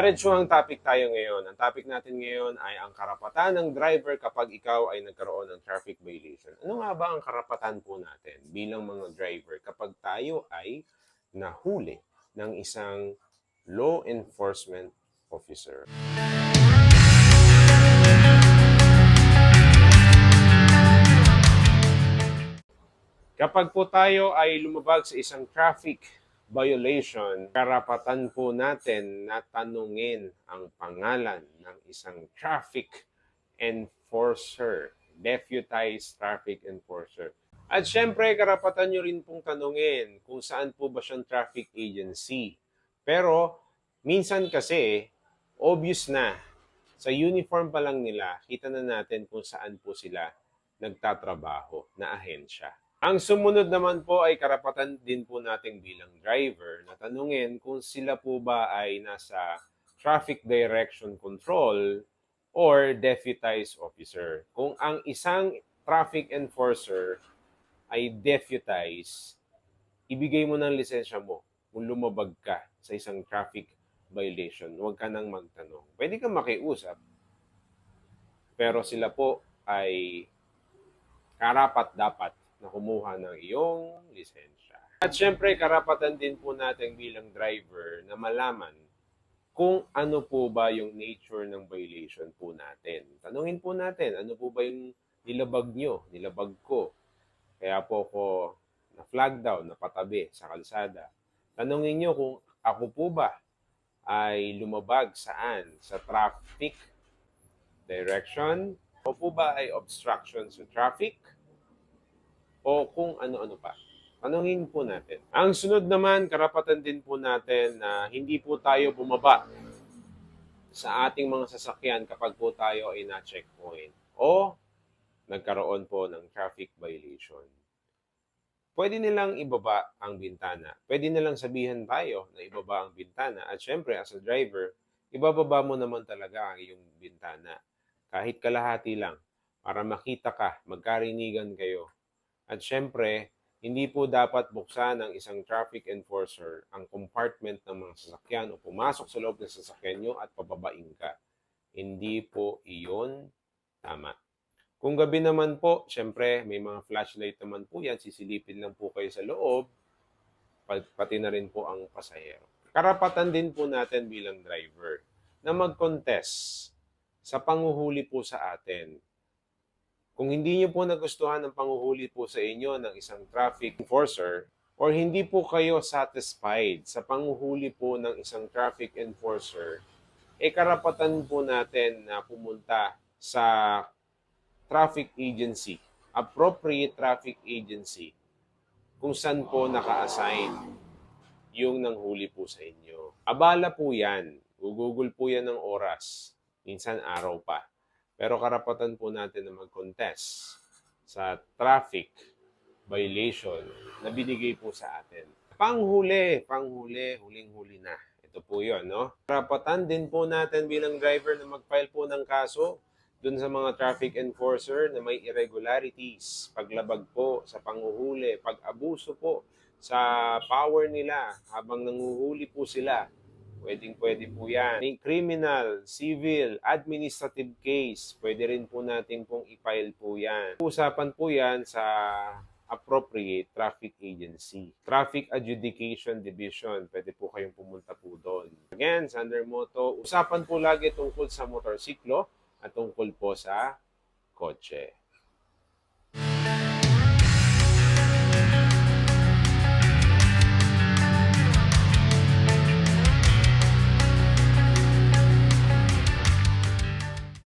Diretsuhang topic tayo ngayon. Ang topic natin ngayon ay ang karapatan ng driver kapag ikaw ay nagkaroon ng traffic violation. Ano nga ba ang karapatan po natin bilang mga driver kapag tayo ay nahuli ng isang law enforcement officer? Kapag po tayo ay lumabag sa isang traffic violation, karapatan po natin na tanungin ang pangalan ng isang traffic enforcer, deputized traffic enforcer. At syempre, karapatan nyo rin pong tanungin kung saan po ba siyang traffic agency. Pero, minsan kasi, obvious na. Sa uniform pa lang nila, kita na natin kung saan po sila nagtatrabaho na ahensya. Ang sumunod naman po ay karapatan din po nating bilang driver na tanungin kung sila po ba ay nasa traffic direction control or deputized officer. Kung ang isang traffic enforcer ay deputized, ibigay mo ng lisensya mo kung lumabag ka sa isang traffic violation. Huwag ka nang magtanong. Pwede kang makiusap, pero sila po ay karapat-dapat na kumuha ng iyong lisensya. At syempre, karapatan din po natin bilang driver na malaman kung ano po ba yung nature ng violation po natin. Tanungin po natin, ano po ba yung nilabag nyo, nilabag ko. Kaya po ko na-flag down, napatabi sa kalsada. Tanungin nyo kung ako po ba ay lumabag saan? Sa traffic direction? O po ba ay obstruction sa traffic? O kung ano-ano pa. Tanungin po natin. Ang sunod naman, karapatan din po natin na hindi po tayo bumaba sa ating mga sasakyan kapag po tayo ay na-checkpoint o nagkaroon po ng traffic violation. Pwede nilang ibaba ang bintana. Pwede nilang sabihan tayo na ibaba ang bintana. At syempre, as a driver, ibababa mo naman talaga ang iyong bintana. Kahit kalahati lang, para makita ka, magkarinigan kayo. At syempre, hindi po dapat buksan ng isang traffic enforcer ang compartment ng mga sasakyan o pumasok sa loob ng sasakyan nyo at pababain ka. Hindi po iyon tama. Kung gabi naman po, syempre, may mga flashlight naman po yan. Sisilipin lang po kayo sa loob, pati na rin po ang pasahero. Karapatan din po natin bilang driver na mag-contest sa panguhuli po sa atin. Kung hindi niyo po nagustuhan ang panguhuli po sa inyo ng isang traffic enforcer or hindi po kayo satisfied sa panguhuli po ng isang traffic enforcer, karapatan po natin na pumunta sa traffic agency, appropriate traffic agency, kung saan po naka-assign yung nanghuli po sa inyo. Abala po yan. Google po yan ng oras. Minsan araw pa. Pero karapatan po natin na mag-contest sa traffic violation na binigay po sa atin. Panghuli, huling-huli na. Ito po yun, no? Karapatan din po natin bilang driver na mag-file po ng kaso dun sa mga traffic enforcer na may irregularities, paglabag po sa panguhuli, pag-abuso po sa power nila habang nanguhuli po sila. Pwede po yan. May criminal, civil, administrative case. Pwede rin po natin pong i-file po yan. Usapan po yan sa appropriate traffic agency. Traffic Adjudication Division. Pwede po kayong pumunta po doon. Again, sa Under Moto, usapan po lagi tungkol sa motorsiklo at tungkol po sa kotse.